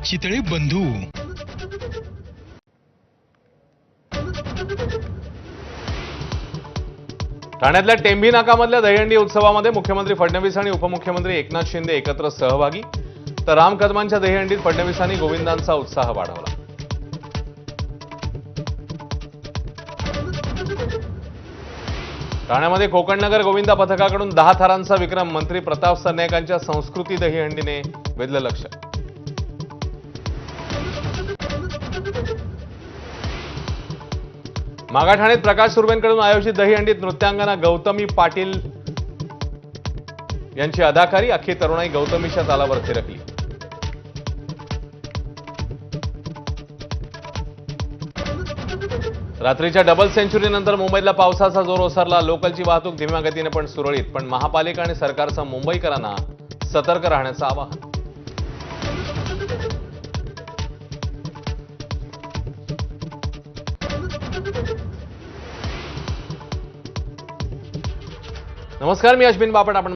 चितळे बंधू. ठाण्यातल्या टेंभी नाकामधल्या दहीहंडी उत्सवामध्ये मुख्यमंत्री फडणवीस आणि उपमुख्यमंत्री एकनाथ शिंदे एकत्र सहभागी. तर राम कदमांच्या दहीहंडीत फडणवीसांनी गोविंदांचा उत्साह वाढवला. ठाण्यामध्ये कोकणनगर गोविंदा पथकाकडून 10 थारांचा विक्रम. मंत्री प्रताप सरनाईकांच्या संस्कृती दहीहंडीने वेधलं लक्ष. मागाठाणेत प्रकाश सुर्वेंकडून आयोजित दहीहंडीत नृत्यांगना गौतमी पाटील यांची अदाकारी. अख्खी तरुणाई गौतमीच्या तालावर थिरकली. रात्रीच्या डबल सेंचुरीनंतर मुंबईतला पावसाचा जोर ओसरला. लोकलची वाहतूक धीम्या गतीने पण सुरळीत. पण महापालिका आणि सरकारचं मुंबईकरांना सतर्क राहण्याचं आवाहन. नमस्कार, मी अश्विन बापट. आपण